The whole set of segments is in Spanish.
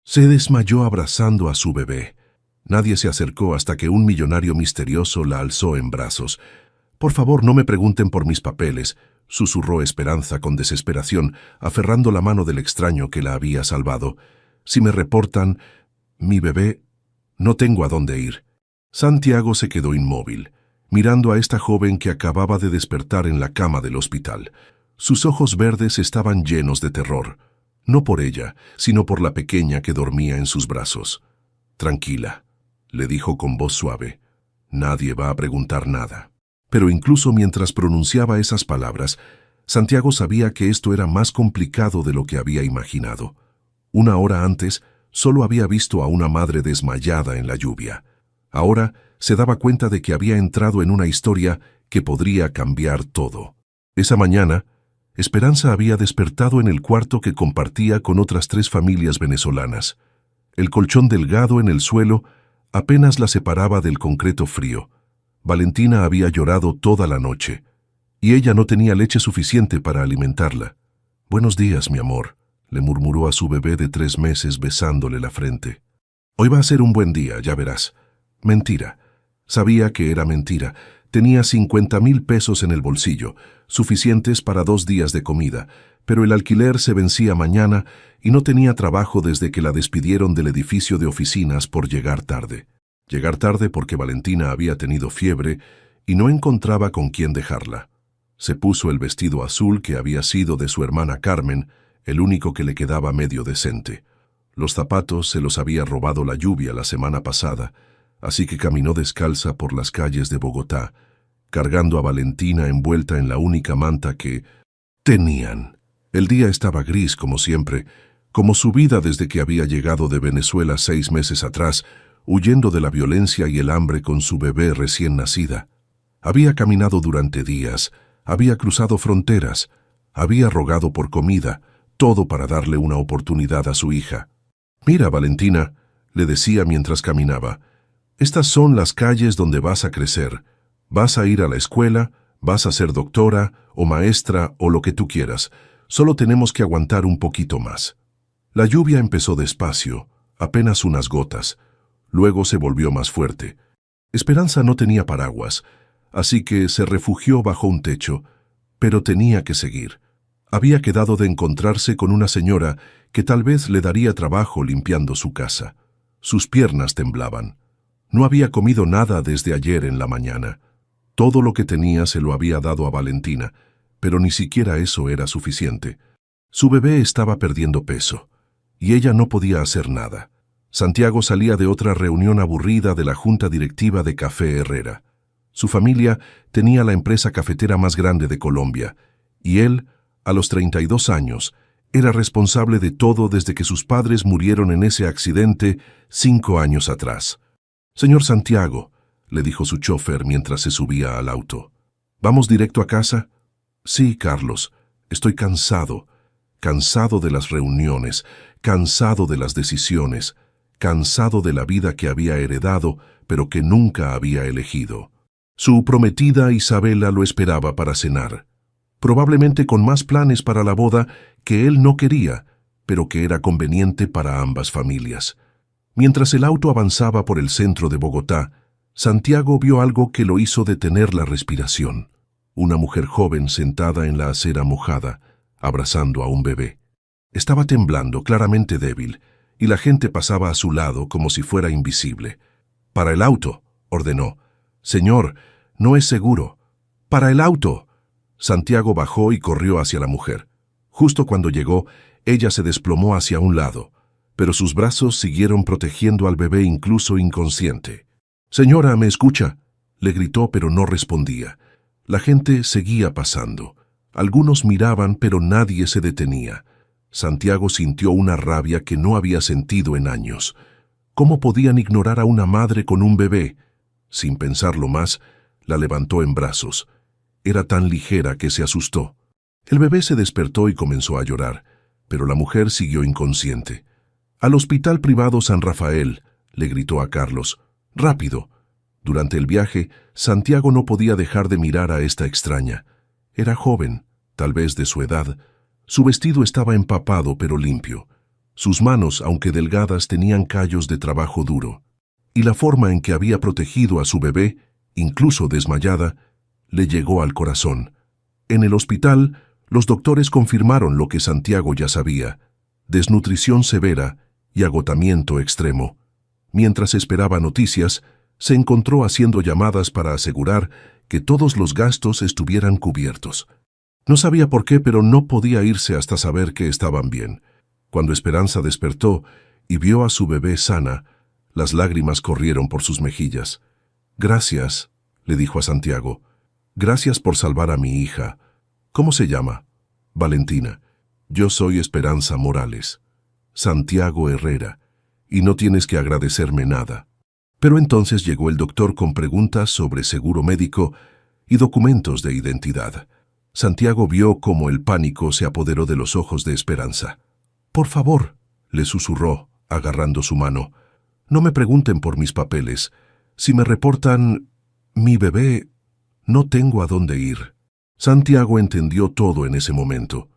Se desmayó abrazando a su bebé. Nadie se acercó hasta que un millonario misterioso la alzó en brazos. «Por favor, no me pregunten por mis papeles», susurró Esperanza con desesperación, aferrando la mano del extraño que la había salvado. «Si me reportan, mi bebé, no tengo a dónde ir». Santiago se quedó inmóvil, mirando a esta joven que acababa de despertar en la cama del hospital. Sus ojos verdes estaban llenos de terror, no por ella, sino por la pequeña que dormía en sus brazos. «Tranquila», le dijo con voz suave. «Nadie va a preguntar nada». Pero incluso mientras pronunciaba esas palabras, Santiago sabía que esto era más complicado de lo que había imaginado. Una hora antes, solo había visto a una madre desmayada en la lluvia. Ahora se daba cuenta de que había entrado en una historia que podría cambiar todo. Esa mañana, Esperanza había despertado en el cuarto que compartía con otras 3 familias venezolanas. El colchón delgado en el suelo apenas la separaba del concreto frío. Valentina había llorado toda la noche, y ella no tenía leche suficiente para alimentarla. «Buenos días, mi amor», le murmuró a su bebé de 3 meses besándole la frente. «Hoy va a ser un buen día, ya verás». Mentira. Sabía que era mentira. Tenía 50,000 pesos en el bolsillo, suficientes para 2 días de comida, pero el alquiler se vencía mañana y no tenía trabajo desde que la despidieron del edificio de oficinas por llegar tarde. Llegar tarde porque Valentina había tenido fiebre y no encontraba con quién dejarla. Se puso el vestido azul que había sido de su hermana Carmen, el único que le quedaba medio decente. Los zapatos se los había robado la lluvia la semana pasada, así que caminó descalza por las calles de Bogotá, cargando a Valentina envuelta en la única manta que tenían. El día estaba gris como siempre, como su vida desde que había llegado de Venezuela 6 meses atrás, huyendo de la violencia y el hambre con su bebé recién nacida. Había caminado durante días, había cruzado fronteras, había rogado por comida, todo para darle una oportunidad a su hija. «Mira, Valentina», le decía mientras caminaba, «estas son las calles donde vas a crecer. Vas a ir a la escuela, vas a ser doctora o maestra o lo que tú quieras. Solo tenemos que aguantar un poquito más». La lluvia empezó despacio, apenas unas gotas. Luego se volvió más fuerte. Esperanza no tenía paraguas, así que se refugió bajo un techo, pero tenía que seguir. Había quedado de encontrarse con una señora que tal vez le daría trabajo limpiando su casa. Sus piernas temblaban. No había comido nada desde ayer en la mañana. Todo lo que tenía se lo había dado a Valentina, pero ni siquiera eso era suficiente. Su bebé estaba perdiendo peso, y ella no podía hacer nada. Santiago salía de otra reunión aburrida de la junta directiva de Café Herrera. Su familia tenía la empresa cafetera más grande de Colombia, y él, a los 32 años, era responsable de todo desde que sus padres murieron en ese accidente 5 años atrás. «Señor Santiago», le dijo su chofer mientras se subía al auto, «¿vamos directo a casa?» «Sí, Carlos, estoy cansado de las reuniones, cansado de las decisiones, cansado de la vida que había heredado, pero que nunca había elegido». Su prometida Isabela lo esperaba para cenar, probablemente con más planes para la boda que él no quería, pero que era conveniente para ambas familias. Mientras el auto avanzaba por el centro de Bogotá, Santiago vio algo que lo hizo detener la respiración. Una mujer joven sentada en la acera mojada, abrazando a un bebé. Estaba temblando, claramente débil, y la gente pasaba a su lado como si fuera invisible. «Para el auto», ordenó. «Señor, no es seguro. ¡Para el auto!». Santiago bajó y corrió hacia la mujer. Justo cuando llegó, ella se desplomó hacia un lado, pero sus brazos siguieron protegiendo al bebé incluso inconsciente. «Señora, ¿me escucha?», le gritó, pero no respondía. La gente seguía pasando. Algunos miraban, pero nadie se detenía. Santiago sintió una rabia que no había sentido en años. ¿Cómo podían ignorar a una madre con un bebé? Sin pensarlo más, la levantó en brazos. Era tan ligera que se asustó. El bebé se despertó y comenzó a llorar, pero la mujer siguió inconsciente. «Al Hospital Privado San Rafael», le gritó a Carlos. «Rápido». Durante el viaje, Santiago no podía dejar de mirar a esta extraña. Era joven, tal vez de su edad. Su vestido estaba empapado pero limpio. Sus manos, aunque delgadas, tenían callos de trabajo duro, y la forma en que había protegido a su bebé, incluso desmayada, le llegó al corazón. En el hospital, los doctores confirmaron lo que Santiago ya sabía: desnutrición severa y agotamiento extremo. Mientras esperaba noticias, se encontró haciendo llamadas para asegurar que todos los gastos estuvieran cubiertos. No sabía por qué, pero no podía irse hasta saber que estaban bien. Cuando Esperanza despertó y vio a su bebé sana, las lágrimas corrieron por sus mejillas. «Gracias», le dijo a Santiago. «Gracias por salvar a mi hija. ¿Cómo se llama?» «Valentina. Yo soy Esperanza Morales. Santiago Herrera. Y no tienes que agradecerme nada». Pero entonces llegó el doctor con preguntas sobre seguro médico y documentos de identidad. Santiago vio cómo el pánico se apoderó de los ojos de Esperanza. «Por favor», le susurró, agarrando su mano, «no me pregunten por mis papeles. Si me reportan mi bebé, no tengo a dónde ir». Santiago entendió todo en ese momento.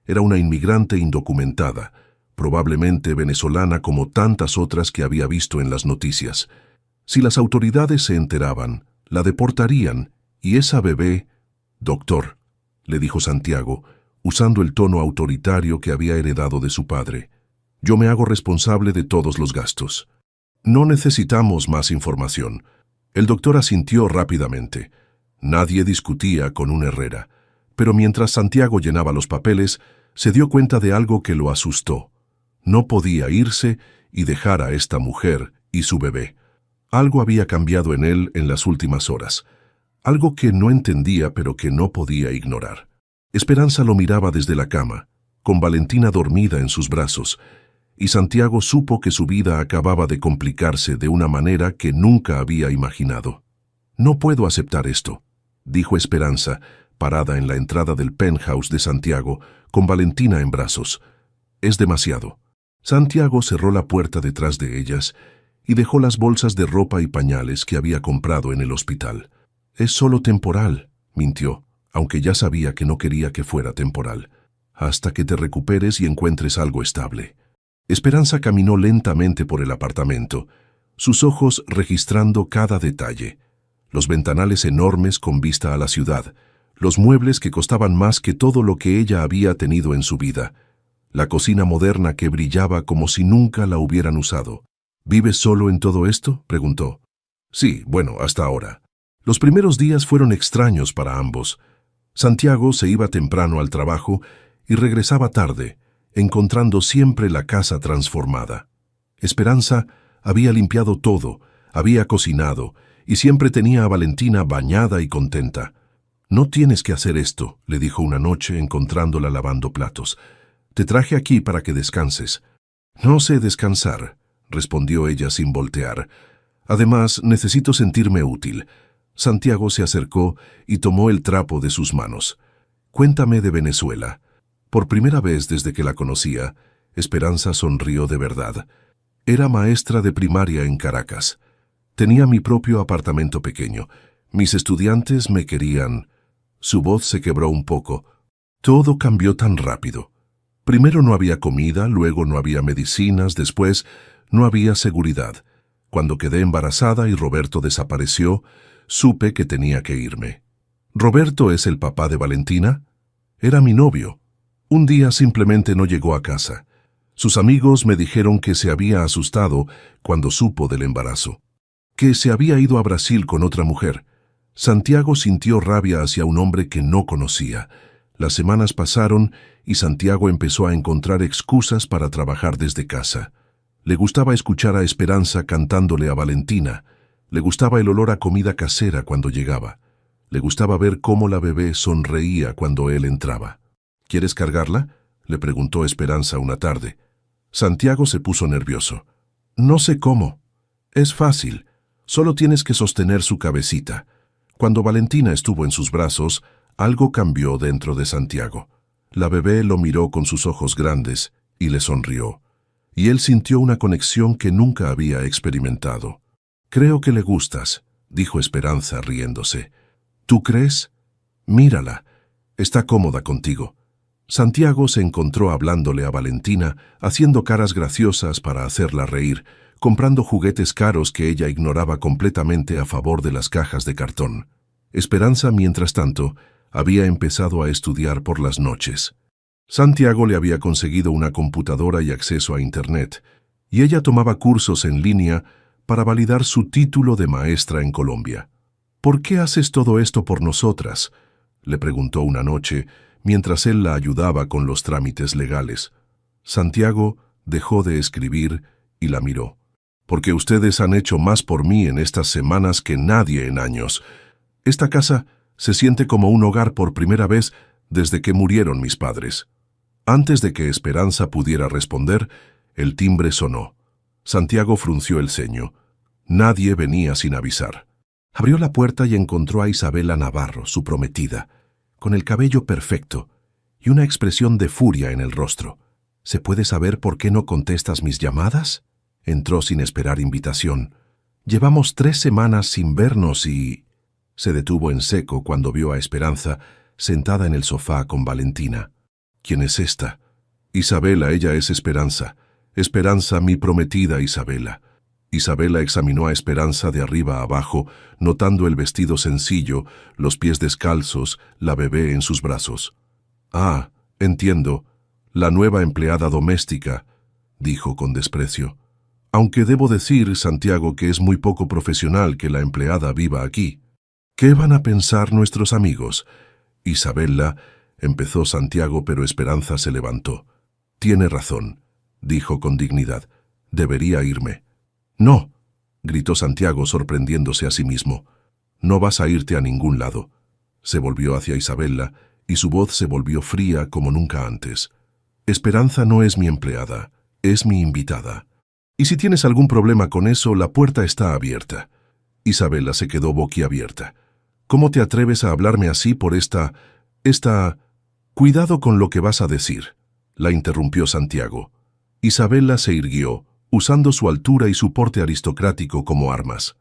Era una inmigrante indocumentada, probablemente venezolana como tantas otras que había visto en las noticias. Si las autoridades se enteraban, la deportarían, y esa bebé... «Doctor», le dijo Santiago, usando el tono autoritario que había heredado de su padre, «yo me hago responsable de todos los gastos. No necesitamos más información». El doctor asintió rápidamente. Nadie discutía con un Herrera, pero mientras Santiago llenaba los papeles, se dio cuenta de algo que lo asustó. No podía irse y dejar a esta mujer y su bebé. Algo había cambiado en él en las últimas horas, algo que no entendía pero que no podía ignorar. Esperanza lo miraba desde la cama, con Valentina dormida en sus brazos, y Santiago supo que su vida acababa de complicarse de una manera que nunca había imaginado. «No puedo aceptar esto», dijo Esperanza, parada en la entrada del penthouse de Santiago, con Valentina en brazos. «Es demasiado». Santiago cerró la puerta detrás de ellas y dejó las bolsas de ropa y pañales que había comprado en el hospital. «Es solo temporal», mintió, aunque ya sabía que no quería que fuera temporal. «Hasta que te recuperes y encuentres algo estable». Esperanza caminó lentamente por el apartamento, sus ojos registrando cada detalle. Los ventanales enormes con vista a la ciudad, los muebles que costaban más que todo lo que ella había tenido en su vida, la cocina moderna que brillaba como si nunca la hubieran usado. «¿Vives solo en todo esto?», preguntó. «Sí, bueno, hasta ahora». Los primeros días fueron extraños para ambos. Santiago se iba temprano al trabajo y regresaba tarde, encontrando siempre la casa transformada. Esperanza había limpiado todo, había cocinado, y siempre tenía a Valentina bañada y contenta. «No tienes que hacer esto», le dijo una noche encontrándola lavando platos. «Te traje aquí para que descanses». «No sé descansar», respondió ella sin voltear. «Además, necesito sentirme útil». Santiago se acercó y tomó el trapo de sus manos. «Cuéntame de Venezuela». Por primera vez desde que la conocía, Esperanza sonrió de verdad. Era maestra de primaria en Caracas. Tenía mi propio apartamento pequeño. Mis estudiantes me querían. Su voz se quebró un poco. Todo cambió tan rápido. Primero no había comida, luego no había medicinas, después no había seguridad. Cuando quedé embarazada y Roberto desapareció, supe que tenía que irme. ¿Roberto es el papá de Valentina? Era mi novio. Un día simplemente no llegó a casa. Sus amigos me dijeron que se había asustado cuando supo del embarazo, que se había ido a Brasil con otra mujer. Santiago sintió rabia hacia un hombre que no conocía. Las semanas pasaron y Santiago empezó a encontrar excusas para trabajar desde casa. Le gustaba escuchar a Esperanza cantándole a Valentina. Le gustaba el olor a comida casera cuando llegaba. Le gustaba ver cómo la bebé sonreía cuando él entraba. «¿Quieres cargarla?», le preguntó Esperanza una tarde. Santiago se puso nervioso. «No sé cómo. Es fácil. Solo tienes que sostener su cabecita». Cuando Valentina estuvo en sus brazos, algo cambió dentro de Santiago. La bebé lo miró con sus ojos grandes y le sonrió. Y él sintió una conexión que nunca había experimentado. «Creo que le gustas», dijo Esperanza riéndose. «¿Tú crees? Mírala. Está cómoda contigo». Santiago se encontró hablándole a Valentina, haciendo caras graciosas para hacerla reír, comprando juguetes caros que ella ignoraba completamente a favor de las cajas de cartón. Esperanza, mientras tanto, había empezado a estudiar por las noches. Santiago le había conseguido una computadora y acceso a Internet, y ella tomaba cursos en línea para validar su título de maestra en Colombia. «¿Por qué haces todo esto por nosotras?», le preguntó una noche, mientras él la ayudaba con los trámites legales. Santiago dejó de escribir y la miró. «Porque ustedes han hecho más por mí en estas semanas que nadie en años. Esta casa se siente como un hogar por primera vez desde que murieron mis padres». Antes de que Esperanza pudiera responder, el timbre sonó. Santiago frunció el ceño. Nadie venía sin avisar. Abrió la puerta y encontró a Isabela Navarro, su prometida, con el cabello perfecto y una expresión de furia en el rostro. «¿Se puede saber por qué no contestas mis llamadas?», entró sin esperar invitación. «Llevamos 3 semanas sin vernos y...» Se detuvo en seco cuando vio a Esperanza sentada en el sofá con Valentina. «¿Quién es esta?» «Isabela, ella es Esperanza. Esperanza, mi prometida Isabela». Isabela examinó a Esperanza de arriba a abajo, notando el vestido sencillo, los pies descalzos, la bebé en sus brazos. «Ah, entiendo. La nueva empleada doméstica», dijo con desprecio. «Aunque debo decir, Santiago, que es muy poco profesional que la empleada viva aquí». «¿Qué van a pensar nuestros amigos?» «Isabela», empezó Santiago, pero Esperanza se levantó. «Tiene razón», dijo con dignidad. «Debería irme». «No», gritó Santiago sorprendiéndose a sí mismo. «No vas a irte a ningún lado». Se volvió hacia Isabela y su voz se volvió fría como nunca antes. «Esperanza no es mi empleada, es mi invitada. Y si tienes algún problema con eso, la puerta está abierta». Isabela se quedó boquiabierta. «¿Cómo te atreves a hablarme así por esta... Cuidado con lo que vas a decir», la interrumpió Santiago. Isabela se irguió, usando su altura y su porte aristocrático como armas.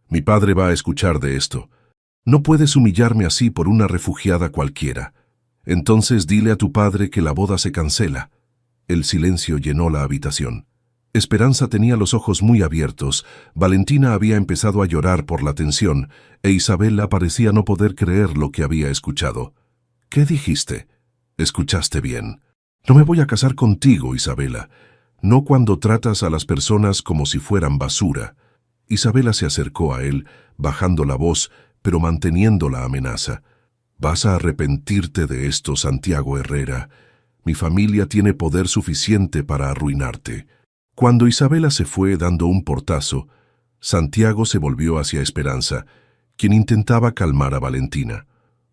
«Mi padre va a escuchar de esto. No puedes humillarme así por una refugiada cualquiera. Entonces dile a tu padre que la boda se cancela». El silencio llenó la habitación. Esperanza tenía los ojos muy abiertos, Valentina había empezado a llorar por la tensión, e Isabela parecía no poder creer lo que había escuchado. «¿Qué dijiste?» «Escuchaste bien. No me voy a casar contigo, Isabela. No cuando tratas a las personas como si fueran basura». Isabela se acercó a él, bajando la voz, pero manteniendo la amenaza. «Vas a arrepentirte de esto, Santiago Herrera. Mi familia tiene poder suficiente para arruinarte». Cuando Isabela se fue dando un portazo, Santiago se volvió hacia Esperanza, quien intentaba calmar a Valentina.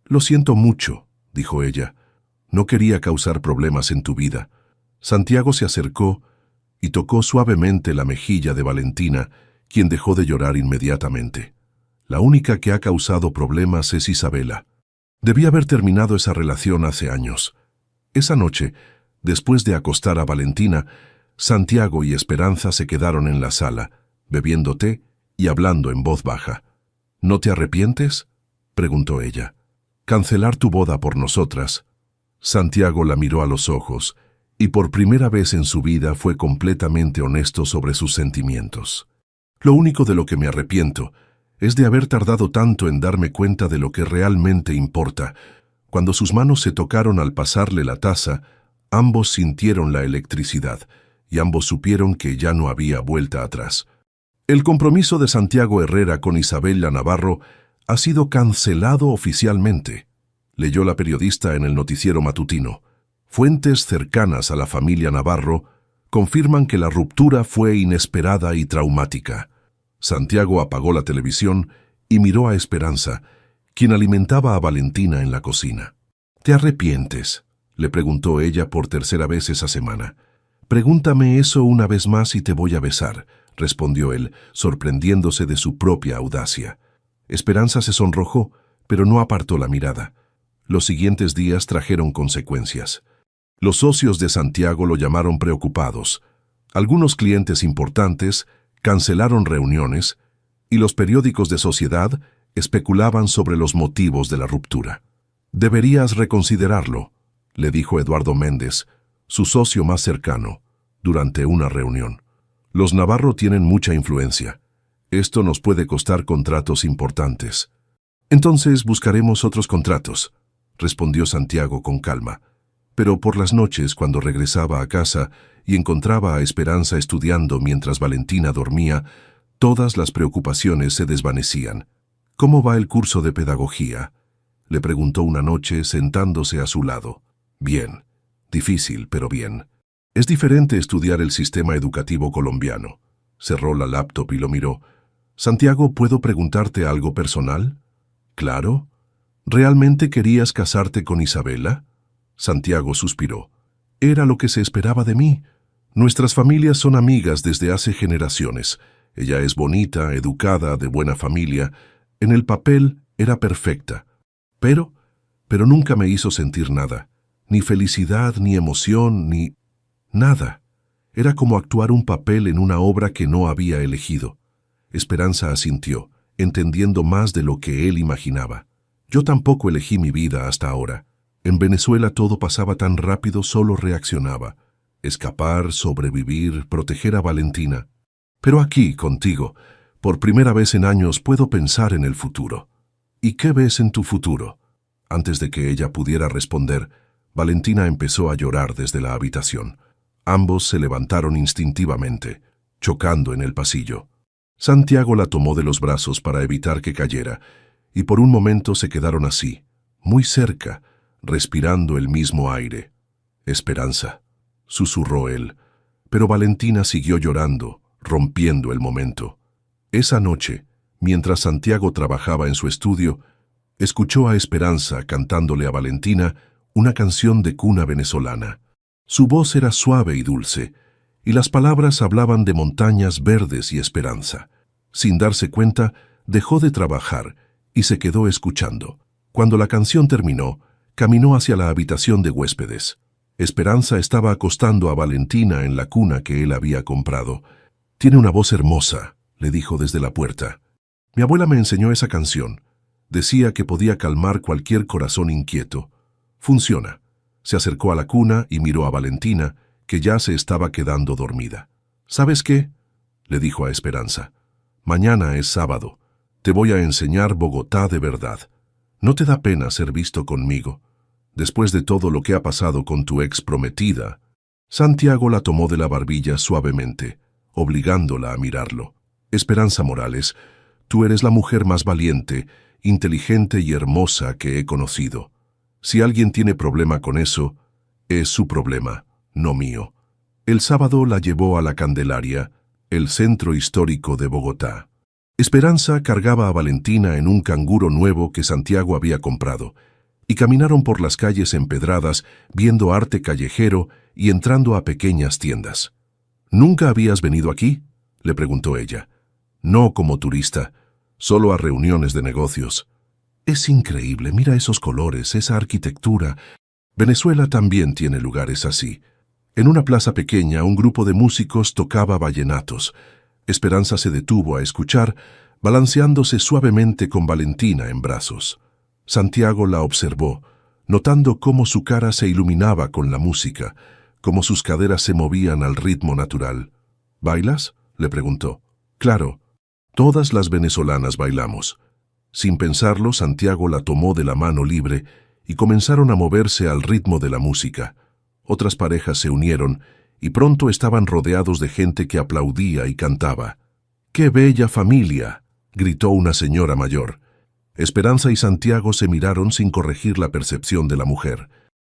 «Lo siento mucho», dijo ella. «No quería causar problemas en tu vida». Santiago se acercó y tocó suavemente la mejilla de Valentina, quien dejó de llorar inmediatamente. «La única que ha causado problemas es Isabela. Debí haber terminado esa relación hace años». Esa noche, después de acostar a Valentina, Santiago y Esperanza se quedaron en la sala, bebiendo té y hablando en voz baja. «¿No te arrepientes?», preguntó ella. «Cancelar tu boda por nosotras». Santiago la miró a los ojos, y por primera vez en su vida fue completamente honesto sobre sus sentimientos. «Lo único de lo que me arrepiento es de haber tardado tanto en darme cuenta de lo que realmente importa». Cuando sus manos se tocaron al pasarle la taza, ambos sintieron la electricidad, y ambos supieron que ya no había vuelta atrás. El compromiso de Santiago Herrera con Isabela Navarro ha sido cancelado oficialmente, leyó la periodista en el noticiero matutino. Fuentes cercanas a la familia Navarro confirman que la ruptura fue inesperada y traumática. Santiago apagó la televisión y miró a Esperanza, quien alimentaba a Valentina en la cocina. «¿Te arrepientes?», le preguntó ella por tercera vez esa semana. «Pregúntame eso una vez más y te voy a besar», respondió él, sorprendiéndose de su propia audacia. Esperanza se sonrojó, pero no apartó la mirada. Los siguientes días trajeron consecuencias. Los socios de Santiago lo llamaron preocupados. Algunos clientes importantes cancelaron reuniones y los periódicos de sociedad especulaban sobre los motivos de la ruptura. «Deberías reconsiderarlo», le dijo Eduardo Méndez, su socio más cercano, durante una reunión. Los Navarro tienen mucha influencia. Esto nos puede costar contratos importantes. Entonces buscaremos otros contratos, respondió Santiago con calma. Pero por las noches, cuando regresaba a casa y encontraba a Esperanza estudiando mientras Valentina dormía, todas las preocupaciones se desvanecían. «¿Cómo va el curso de pedagogía?», le preguntó una noche sentándose a su lado. «Bien. Difícil, pero bien. Es diferente estudiar el sistema educativo colombiano». Cerró la laptop y lo miró. «Santiago, ¿puedo preguntarte algo personal?» «Claro. ¿Realmente querías casarte con Isabela?» Santiago suspiró. «Era lo que se esperaba de mí. Nuestras familias son amigas desde hace generaciones. Ella es bonita, educada, de buena familia. En el papel era perfecta. Pero nunca me hizo sentir nada. Ni felicidad, ni emoción, ni nada. Era como actuar un papel en una obra que no había elegido». Esperanza asintió, entendiendo más de lo que él imaginaba. «Yo tampoco elegí mi vida hasta ahora. En Venezuela todo pasaba tan rápido, solo reaccionaba. Escapar, sobrevivir, proteger a Valentina. Pero aquí, contigo, por primera vez en años puedo pensar en el futuro». «¿Y qué ves en tu futuro?». Antes de que ella pudiera responder, Valentina empezó a llorar desde la habitación. Ambos se levantaron instintivamente, chocando en el pasillo. Santiago la tomó de los brazos para evitar que cayera, y por un momento se quedaron así, muy cerca, respirando el mismo aire. «Esperanza», susurró él, pero Valentina siguió llorando, rompiendo el momento. Esa noche, mientras Santiago trabajaba en su estudio, escuchó a Esperanza cantándole a Valentina una canción de cuna venezolana. Su voz era suave y dulce, y las palabras hablaban de montañas verdes y esperanza. Sin darse cuenta, dejó de trabajar y se quedó escuchando. Cuando la canción terminó, caminó hacia la habitación de huéspedes. Esperanza estaba acostando a Valentina en la cuna que él había comprado. «Tiene una voz hermosa», le dijo desde la puerta. «Mi abuela me enseñó esa canción. Decía que podía calmar cualquier corazón inquieto. Funciona». Se acercó a la cuna y miró a Valentina, que ya se estaba quedando dormida. «¿Sabes qué?», le dijo a Esperanza. «Mañana es sábado. Te voy a enseñar Bogotá de verdad. ¿No te da pena ser visto conmigo? Después de todo lo que ha pasado con tu ex prometida». Santiago la tomó de la barbilla suavemente, obligándola a mirarlo. «Esperanza Morales, tú eres la mujer más valiente, inteligente y hermosa que he conocido. Si alguien tiene problema con eso, es su problema, no mío». El sábado la llevó a la Candelaria, el centro histórico de Bogotá. Esperanza cargaba a Valentina en un canguro nuevo que Santiago había comprado, y caminaron por las calles empedradas viendo arte callejero y entrando a pequeñas tiendas. «¿Nunca habías venido aquí?», le preguntó ella. «No como turista, solo a reuniones de negocios». «Es increíble, mira esos colores, esa arquitectura. Venezuela también tiene lugares así». En una plaza pequeña, un grupo de músicos tocaba vallenatos. Esperanza se detuvo a escuchar, balanceándose suavemente con Valentina en brazos. Santiago la observó, notando cómo su cara se iluminaba con la música, cómo sus caderas se movían al ritmo natural. «¿Bailas?», le preguntó. «Claro, todas las venezolanas bailamos». Sin pensarlo, Santiago la tomó de la mano libre y comenzaron a moverse al ritmo de la música. Otras parejas se unieron y pronto estaban rodeados de gente que aplaudía y cantaba. «¡Qué bella familia!», gritó una señora mayor. Esperanza y Santiago se miraron sin corregir la percepción de la mujer.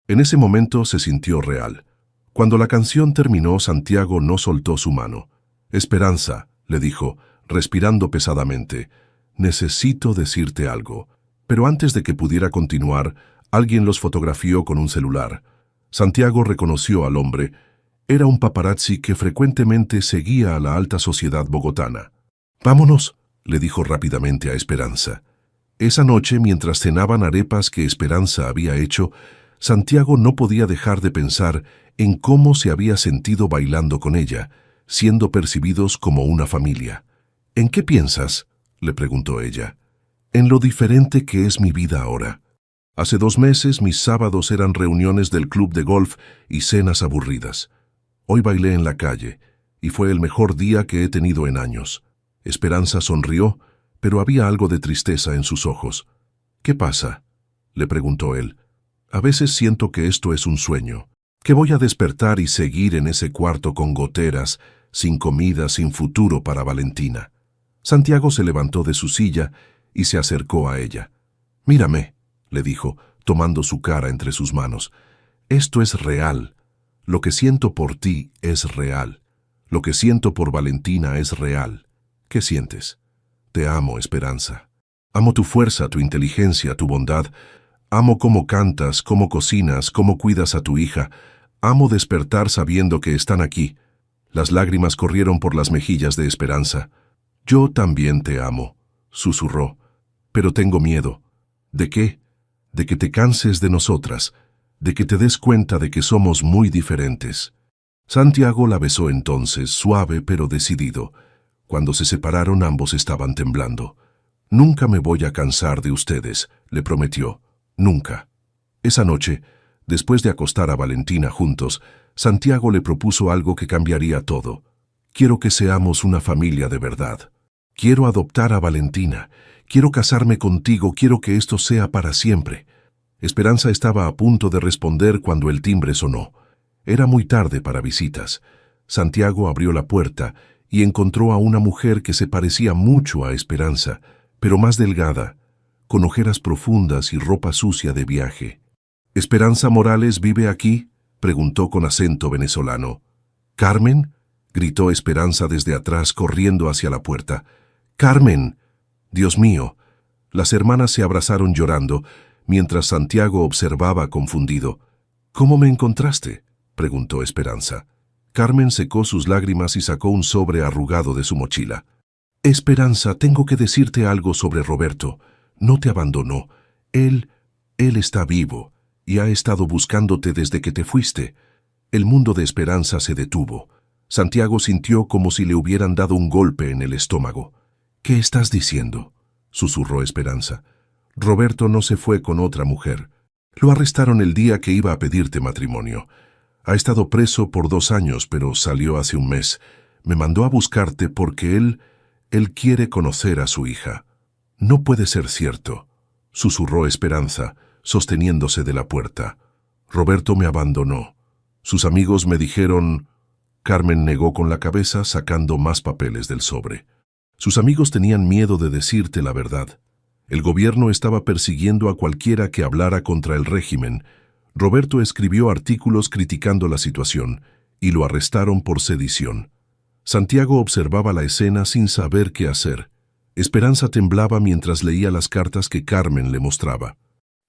En ese momento se sintió real. Cuando la canción terminó, Santiago no soltó su mano. «Esperanza», le dijo, respirando pesadamente, «necesito decirte algo». Pero antes de que pudiera continuar, alguien los fotografió con un celular. Santiago reconoció al hombre. Era un paparazzi que frecuentemente seguía a la alta sociedad bogotana. «Vámonos», le dijo rápidamente a Esperanza. Esa noche, mientras cenaban arepas que Esperanza había hecho, Santiago no podía dejar de pensar en cómo se había sentido bailando con ella, siendo percibidos como una familia. «¿En qué piensas?», le preguntó ella. «En lo diferente que es mi vida ahora. Hace 2 meses mis sábados eran reuniones del club de golf y cenas aburridas. Hoy bailé en la calle, y fue el mejor día que he tenido en años. Esperanza sonrió, pero había algo de tristeza en sus ojos. ¿Qué pasa?, le preguntó él. A veces siento que esto es un sueño, que voy a despertar y seguir en ese cuarto con goteras, sin comida, sin futuro para Valentina. Santiago se levantó de su silla y se acercó a ella. «Mírame», le dijo, tomando su cara entre sus manos. «Esto es real. Lo que siento por ti es real. Lo que siento por Valentina es real. ¿Qué sientes?» «Te amo, Esperanza. Amo tu fuerza, tu inteligencia, tu bondad. Amo cómo cantas, cómo cocinas, cómo cuidas a tu hija. Amo despertar sabiendo que están aquí». Las lágrimas corrieron por las mejillas de Esperanza. «Yo también te amo», susurró. «Pero tengo miedo». «¿De qué?» «De que te canses de nosotras, de que te des cuenta de que somos muy diferentes». Santiago la besó entonces, suave pero decidido. Cuando se separaron ambos estaban temblando. «Nunca me voy a cansar de ustedes», le prometió. «Nunca». Esa noche, después de acostar a Valentina juntos, Santiago le propuso algo que cambiaría todo. «Quiero que seamos una familia de verdad. Quiero adoptar a Valentina. Quiero casarme contigo. Quiero que esto sea para siempre». Esperanza estaba a punto de responder cuando el timbre sonó. Era muy tarde para visitas. Santiago abrió la puerta y encontró a una mujer que se parecía mucho a Esperanza, pero más delgada, con ojeras profundas y ropa sucia de viaje. «¿Esperanza Morales vive aquí?», preguntó con acento venezolano. «¿Carmen?», gritó Esperanza desde atrás corriendo hacia la puerta. «¡Carmen!». «Dios mío». Las hermanas se abrazaron llorando, mientras Santiago observaba confundido. «¿Cómo me encontraste?», preguntó Esperanza. Carmen secó sus lágrimas y sacó un sobre arrugado de su mochila. «Esperanza, tengo que decirte algo sobre Roberto. No te abandonó. Él está vivo y ha estado buscándote desde que te fuiste». El mundo de Esperanza se detuvo. Santiago sintió como si le hubieran dado un golpe en el estómago. «¿Qué estás diciendo?», susurró Esperanza. «Roberto no se fue con otra mujer. Lo arrestaron el día que iba a pedirte matrimonio. Ha estado preso por 2 años, pero salió hace un mes. Me mandó a buscarte porque él quiere conocer a su hija». «No puede ser cierto», susurró Esperanza, sosteniéndose de la puerta. «Roberto me abandonó. Sus amigos me dijeron...». Carmen negó con la cabeza, sacando más papeles del sobre. «Sus amigos tenían miedo de decirte la verdad. El gobierno estaba persiguiendo a cualquiera que hablara contra el régimen. Roberto escribió artículos criticando la situación y lo arrestaron por sedición». Santiago observaba la escena sin saber qué hacer. Esperanza temblaba mientras leía las cartas que Carmen le mostraba.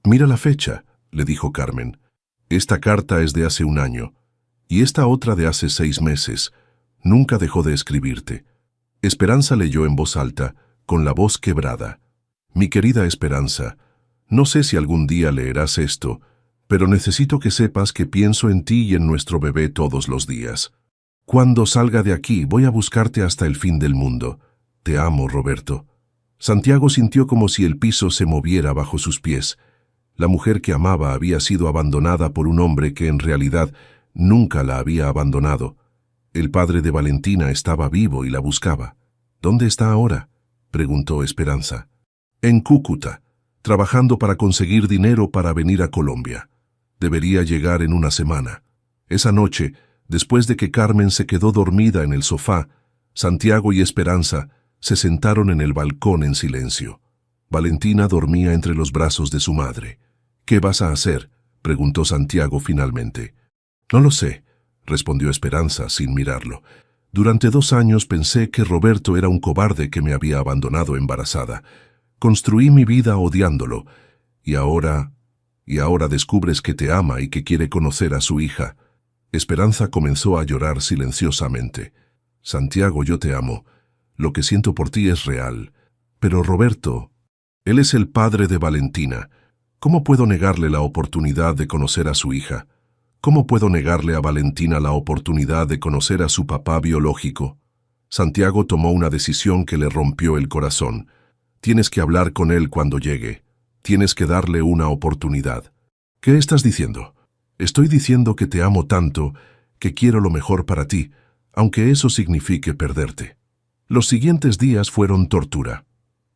«Mira la fecha», le dijo Carmen. «Esta carta es de hace 1 año, y esta otra de hace 6 meses. Nunca dejó de escribirte». Esperanza leyó en voz alta, con la voz quebrada. «Mi querida Esperanza, no sé si algún día leerás esto, pero necesito que sepas que pienso en ti y en nuestro bebé todos los días. Cuando salga de aquí, voy a buscarte hasta el fin del mundo. Te amo, Roberto». Santiago sintió como si el piso se moviera bajo sus pies. La mujer que amaba había sido abandonada por un hombre que en realidad nunca la había abandonado. El padre de Valentina estaba vivo y la buscaba. «¿Dónde está ahora?», preguntó Esperanza. «En Cúcuta, trabajando para conseguir dinero para venir a Colombia. Debería llegar en 1 semana». Esa noche, después de que Carmen se quedó dormida en el sofá, Santiago y Esperanza se sentaron en el balcón en silencio. Valentina dormía entre los brazos de su madre. «¿Qué vas a hacer?», preguntó Santiago finalmente. «No lo sé», respondió Esperanza sin mirarlo. «Durante 2 años pensé que Roberto era un cobarde que me había abandonado embarazada. Construí mi vida odiándolo, y ahora descubres que te ama y que quiere conocer a su hija». Esperanza comenzó a llorar silenciosamente. «Santiago, yo te amo. Lo que siento por ti es real. Pero Roberto, él es el padre de Valentina. ¿Cómo puedo negarle la oportunidad de conocer a su hija? ¿Cómo puedo negarle a Valentina la oportunidad de conocer a su papá biológico?» Santiago tomó una decisión que le rompió el corazón. «Tienes que hablar con él cuando llegue». Tienes que darle una oportunidad. ¿Qué estás diciendo? Estoy diciendo que te amo tanto, que quiero lo mejor para ti, aunque eso signifique perderte. Los siguientes días fueron tortura.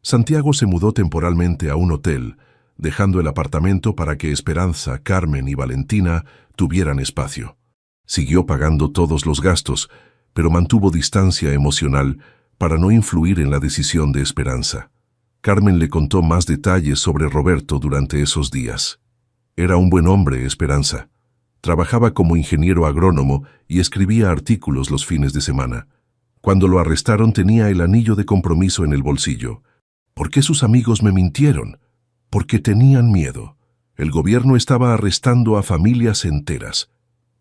Santiago se mudó temporalmente a un hotel, dejando el apartamento para que Esperanza, Carmen y Valentina tuvieran espacio. Siguió pagando todos los gastos, pero mantuvo distancia emocional para no influir en la decisión de Esperanza. Carmen le contó más detalles sobre Roberto durante esos días. Era un buen hombre, Esperanza. Trabajaba como ingeniero agrónomo y escribía artículos los fines de semana. Cuando lo arrestaron tenía el anillo de compromiso en el bolsillo. ¿Por qué sus amigos me mintieron? Porque tenían miedo. El gobierno estaba arrestando a familias enteras.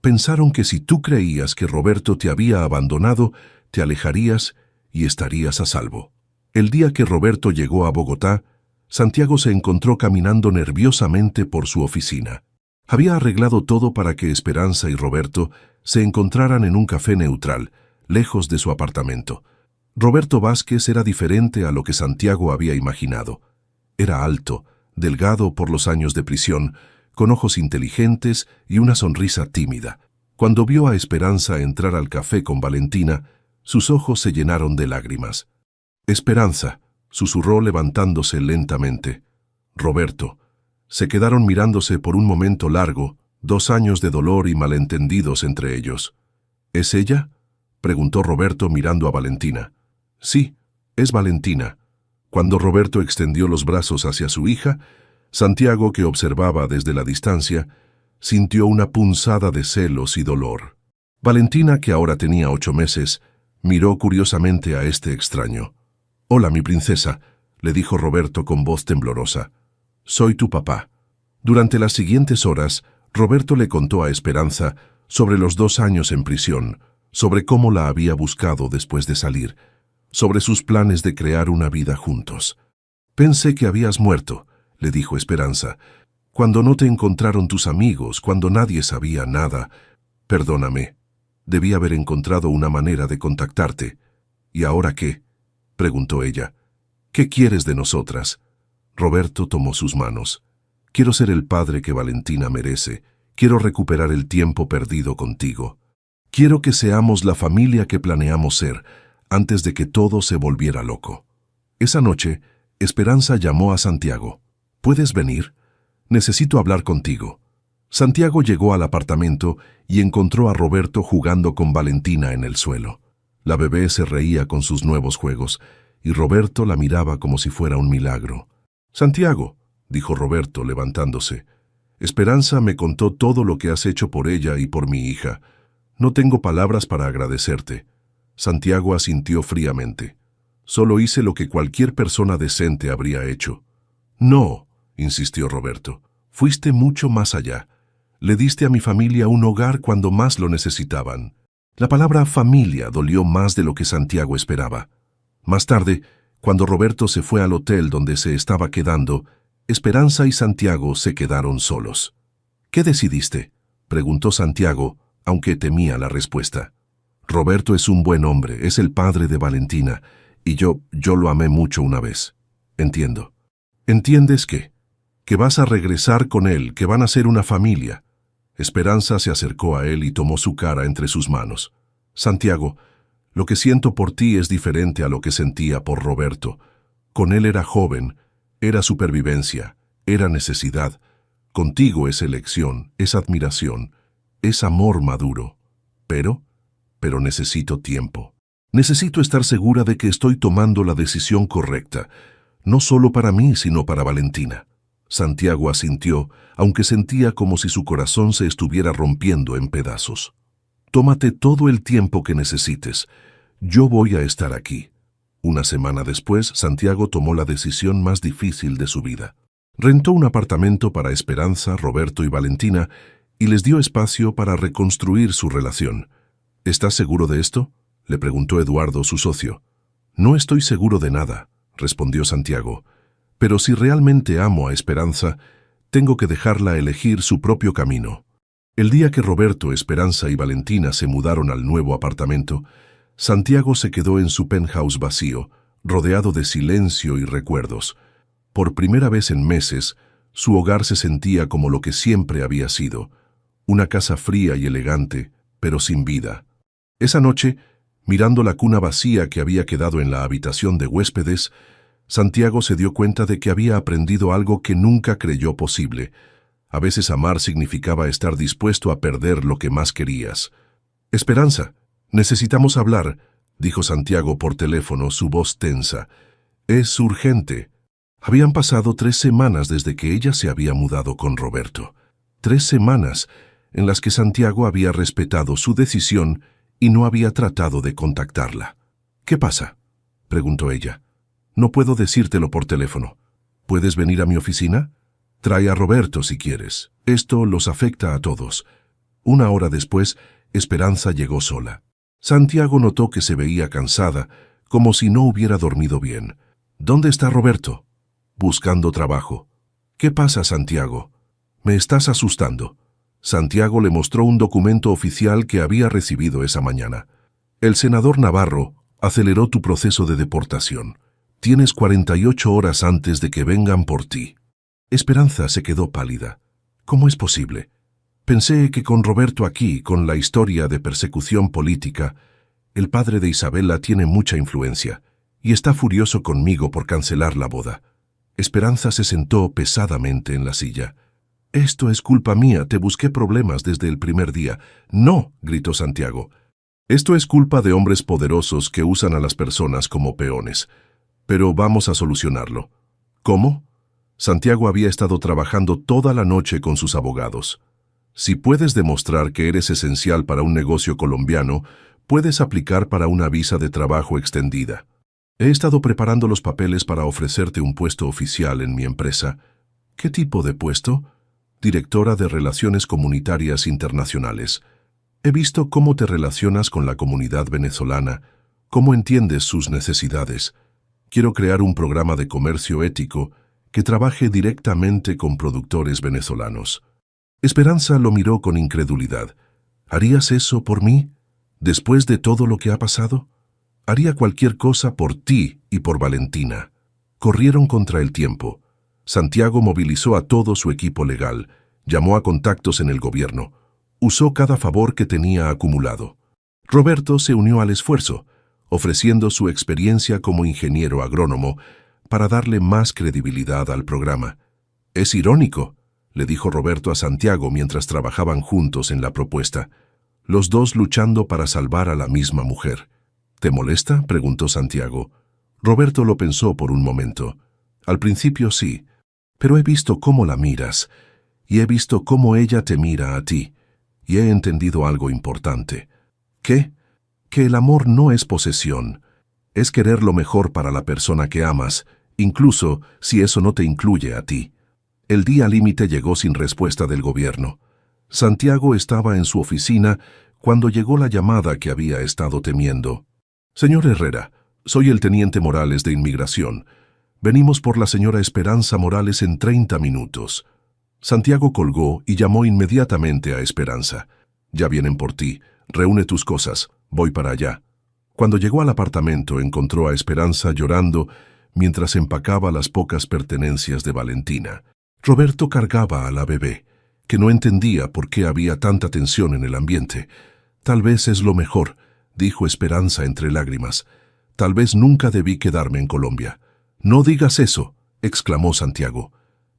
Pensaron que si tú creías que Roberto te había abandonado, te alejarías y estarías a salvo. El día que Roberto llegó a Bogotá, Santiago se encontró caminando nerviosamente por su oficina. Había arreglado todo para que Esperanza y Roberto se encontraran en un café neutral, lejos de su apartamento. Roberto Vázquez era diferente a lo que Santiago había imaginado. Era alto, delgado por los años de prisión, con ojos inteligentes y una sonrisa tímida. Cuando vio a Esperanza entrar al café con Valentina, sus ojos se llenaron de lágrimas. «Esperanza», susurró levantándose lentamente. «Roberto». Se quedaron mirándose por un momento largo, 2 años de dolor y malentendidos entre ellos. «¿Es ella?», preguntó Roberto mirando a Valentina. «Sí, es Valentina». Cuando Roberto extendió los brazos hacia su hija, Santiago, que observaba desde la distancia, sintió una punzada de celos y dolor. Valentina, que ahora tenía 8 meses, miró curiosamente a este extraño. «Hola, mi princesa», le dijo Roberto con voz temblorosa. «Soy tu papá». Durante las siguientes horas, Roberto le contó a Esperanza sobre los 2 años en prisión, sobre cómo la había buscado después de salir, sobre sus planes de crear una vida juntos. «Pensé que habías muerto», le dijo Esperanza, «cuando no te encontraron tus amigos, cuando nadie sabía nada. Perdóname, debí haber encontrado una manera de contactarte». «¿Y ahora qué?», preguntó ella. «¿Qué quieres de nosotras?». Roberto tomó sus manos. «Quiero ser el padre que Valentina merece. Quiero recuperar el tiempo perdido contigo. Quiero que seamos la familia que planeamos ser, antes de que todo se volviera loco». Esa noche, Esperanza llamó a Santiago. «¿Puedes venir? Necesito hablar contigo». Santiago llegó al apartamento y encontró a Roberto jugando con Valentina en el suelo. La bebé se reía con sus nuevos juegos, y Roberto la miraba como si fuera un milagro. «Santiago», dijo Roberto levantándose, «Esperanza me contó todo lo que has hecho por ella y por mi hija. No tengo palabras para agradecerte». Santiago asintió fríamente. «Solo hice lo que cualquier persona decente habría hecho». «No», insistió Roberto, «fuiste mucho más allá. Le diste a mi familia un hogar cuando más lo necesitaban». La palabra familia dolió más de lo que Santiago esperaba. Más tarde, cuando Roberto se fue al hotel donde se estaba quedando, Esperanza y Santiago se quedaron solos. «¿Qué decidiste?», preguntó Santiago, aunque temía la respuesta. «Roberto es un buen hombre, es el padre de Valentina, y yo lo amé mucho una vez. Entiendo». «¿Entiendes qué? Que vas a regresar con él, que van a ser una familia». Esperanza se acercó a él y tomó su cara entre sus manos. «Santiago, lo que siento por ti es diferente a lo que sentía por Roberto. Con él era joven, era supervivencia, era necesidad. Contigo es elección, es admiración, es amor maduro. Pero necesito tiempo. Necesito estar segura de que estoy tomando la decisión correcta, no solo para mí, sino para Valentina». Santiago asintió, aunque sentía como si su corazón se estuviera rompiendo en pedazos. «Tómate todo el tiempo que necesites. Yo voy a estar aquí». Una semana después, Santiago tomó la decisión más difícil de su vida. Rentó un apartamento para Esperanza, Roberto y Valentina y les dio espacio para reconstruir su relación. «¿Estás seguro de esto?», le preguntó Eduardo, su socio. «No estoy seguro de nada», respondió Santiago. «Pero si realmente amo a Esperanza, tengo que dejarla elegir su propio camino». El día que Roberto, Esperanza y Valentina se mudaron al nuevo apartamento, Santiago se quedó en su penthouse vacío, rodeado de silencio y recuerdos. Por primera vez en meses, su hogar se sentía como lo que siempre había sido, una casa fría y elegante, pero sin vida. Esa noche, mirando la cuna vacía que había quedado en la habitación de huéspedes, Santiago se dio cuenta de que había aprendido algo que nunca creyó posible. A veces amar significaba estar dispuesto a perder lo que más querías. «Esperanza, necesitamos hablar», dijo Santiago por teléfono, su voz tensa. «Es urgente». Habían pasado 3 semanas desde que ella se había mudado con Roberto. 3 semanas en las que Santiago había respetado su decisión y no había tratado de contactarla. «¿Qué pasa?», preguntó ella. «No puedo decírtelo por teléfono. ¿Puedes venir a mi oficina? Trae a Roberto si quieres. Esto los afecta a todos». 1 hora después, Esperanza llegó sola. Santiago notó que se veía cansada, como si no hubiera dormido bien. «¿Dónde está Roberto?» «Buscando trabajo». «¿Qué pasa, Santiago?» «Me estás asustando». Santiago le mostró un documento oficial que había recibido esa mañana. «El senador Navarro aceleró tu proceso de deportación. Tienes 48 horas antes de que vengan por ti». Esperanza se quedó pálida. «¿Cómo es posible? Pensé que con Roberto aquí, con la historia de persecución política, el padre de Isabela tiene mucha influencia y está furioso conmigo por cancelar la boda». Esperanza se sentó pesadamente en la silla. «Esto es culpa mía, te busqué problemas desde el primer día». «No», gritó Santiago. «Esto es culpa de hombres poderosos que usan a las personas como peones. Pero vamos a solucionarlo». «¿Cómo?». Santiago había estado trabajando toda la noche con sus abogados. «Si puedes demostrar que eres esencial para un negocio colombiano, puedes aplicar para una visa de trabajo extendida. He estado preparando los papeles para ofrecerte un puesto oficial en mi empresa». «¿Qué tipo de puesto?». «Directora de Relaciones Comunitarias Internacionales. He visto cómo te relacionas con la comunidad venezolana, cómo entiendes sus necesidades. Quiero crear un programa de comercio ético que trabaje directamente con productores venezolanos». Esperanza lo miró con incredulidad. «¿Harías eso por mí? ¿Después de todo lo que ha pasado?». «Haría cualquier cosa por ti y por Valentina». Corrieron contra el tiempo. Santiago movilizó a todo su equipo legal, llamó a contactos en el gobierno, usó cada favor que tenía acumulado. Roberto se unió al esfuerzo, ofreciendo su experiencia como ingeniero agrónomo para darle más credibilidad al programa. «Es irónico», le dijo Roberto a Santiago mientras trabajaban juntos en la propuesta, los dos luchando para salvar a la misma mujer. «¿Te molesta?», preguntó Santiago. Roberto lo pensó por un momento. «Al principio sí, pero he visto cómo la miras, y he visto cómo ella te mira a ti, y he entendido algo importante». «¿Qué?». «Que el amor no es posesión, es querer lo mejor para la persona que amas, incluso si eso no te incluye a ti». El día límite llegó sin respuesta del gobierno. Santiago estaba en su oficina cuando llegó la llamada que había estado temiendo. «Señor Herrera, soy el teniente Morales de Inmigración. Venimos por la señora Esperanza Morales en 30 minutos». Santiago colgó y llamó inmediatamente a Esperanza. «Ya vienen por ti. Reúne tus cosas. Voy para allá». Cuando llegó al apartamento encontró a Esperanza llorando mientras empacaba las pocas pertenencias de Valentina. Roberto cargaba a la bebé, que no entendía por qué había tanta tensión en el ambiente. «Tal vez es lo mejor», dijo Esperanza entre lágrimas. «Tal vez nunca debí quedarme en Colombia». «No digas eso», exclamó Santiago.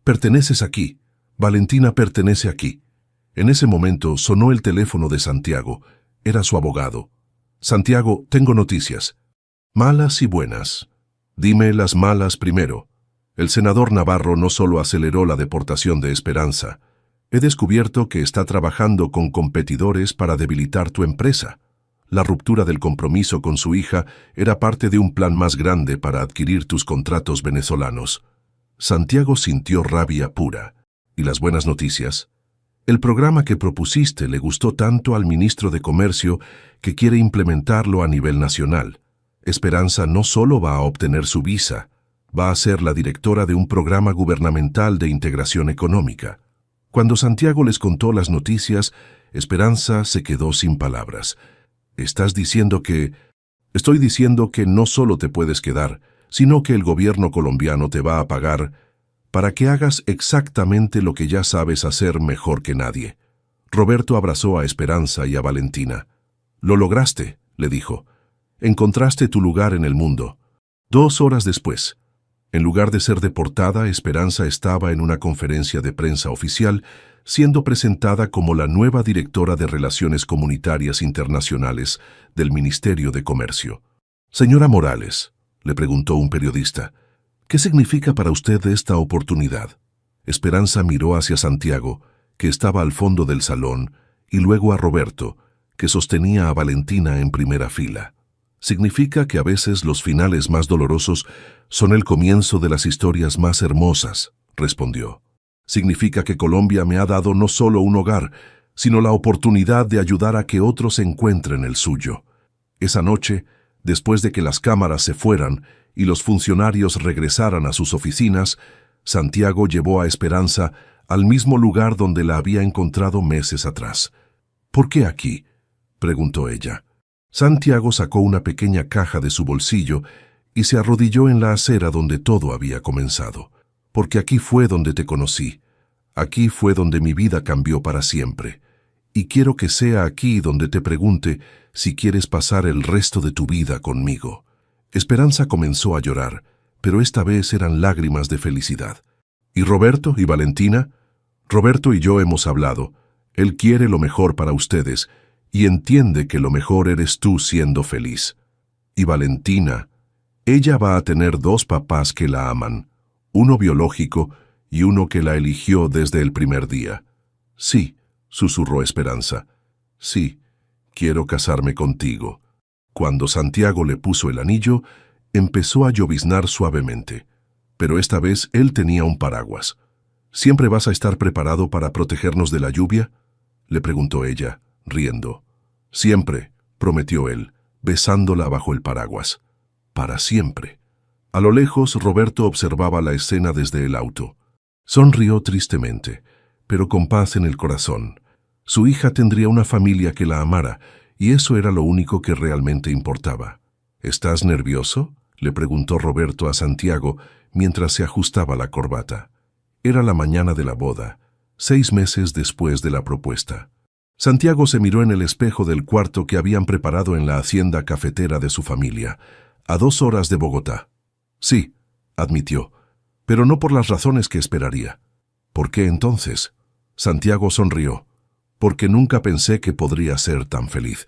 «Perteneces aquí. Valentina pertenece aquí». En ese momento sonó el teléfono de Santiago. Era su abogado. «Santiago, tengo noticias. Malas y buenas. Dime las malas primero. El senador Navarro no solo aceleró la deportación de Esperanza. He descubierto que está trabajando con competidores para debilitar tu empresa. La ruptura del compromiso con su hija era parte de un plan más grande para adquirir tus contratos venezolanos». Santiago sintió rabia pura. ¿Y las buenas noticias? El programa que propusiste le gustó tanto al ministro de Comercio que quiere implementarlo a nivel nacional. Esperanza no solo va a obtener su visa, va a ser la directora de un programa gubernamental de integración económica. Cuando Santiago les contó las noticias, Esperanza se quedó sin palabras. «¿Estás diciendo que...?» «Estoy diciendo que no solo te puedes quedar, sino que el gobierno colombiano te va a pagar para que hagas exactamente lo que ya sabes hacer mejor que nadie. Roberto abrazó a Esperanza y a Valentina. «Lo lograste», le dijo. «Encontraste tu lugar en el mundo». 2 horas después, en lugar de ser deportada, Esperanza estaba en una conferencia de prensa oficial, siendo presentada como la nueva directora de Relaciones Comunitarias Internacionales del Ministerio de Comercio. «Señora Morales», le preguntó un periodista, «¿qué significa para usted esta oportunidad?» Esperanza miró hacia Santiago, que estaba al fondo del salón, y luego a Roberto, que sostenía a Valentina en primera fila. «Significa que a veces los finales más dolorosos son el comienzo de las historias más hermosas», respondió. «Significa que Colombia me ha dado no solo un hogar, sino la oportunidad de ayudar a que otros encuentren el suyo». Esa noche, después de que las cámaras se fueran y los funcionarios regresaran a sus oficinas, Santiago llevó a Esperanza al mismo lugar donde la había encontrado meses atrás. «¿Por qué aquí?», preguntó ella. Santiago sacó una pequeña caja de su bolsillo y se arrodilló en la acera donde todo había comenzado. «Porque aquí fue donde te conocí. Aquí fue donde mi vida cambió para siempre. Y quiero que sea aquí donde te pregunte si quieres pasar el resto de tu vida conmigo». Esperanza comenzó a llorar, pero esta vez eran lágrimas de felicidad. «¿Y Roberto y Valentina?» «Roberto y yo hemos hablado. Él quiere lo mejor para ustedes y entiende que lo mejor eres tú siendo feliz. Y Valentina, ella va a tener 2 papás que la aman, uno biológico y uno que la eligió desde el primer día». «Sí», susurró Esperanza. «Sí, quiero casarme contigo». Cuando Santiago le puso el anillo, empezó a lloviznar suavemente, pero esta vez él tenía un paraguas. «¿Siempre vas a estar preparado para protegernos de la lluvia?», le preguntó ella, riendo. «Siempre», prometió él, besándola bajo el paraguas. «Para siempre». A lo lejos, Roberto observaba la escena desde el auto. Sonrió tristemente, pero con paz en el corazón. Su hija tendría una familia que la amara, y eso era lo único que realmente importaba. «¿Estás nervioso?», le preguntó Roberto a Santiago mientras se ajustaba la corbata. Era la mañana de la boda, 6 meses después de la propuesta. Santiago se miró en el espejo del cuarto que habían preparado en la hacienda cafetera de su familia, a 2 horas de Bogotá. «Sí», admitió, «pero no por las razones que esperaría». «¿Por qué entonces?». Santiago sonrió. «Porque nunca pensé que podría ser tan feliz.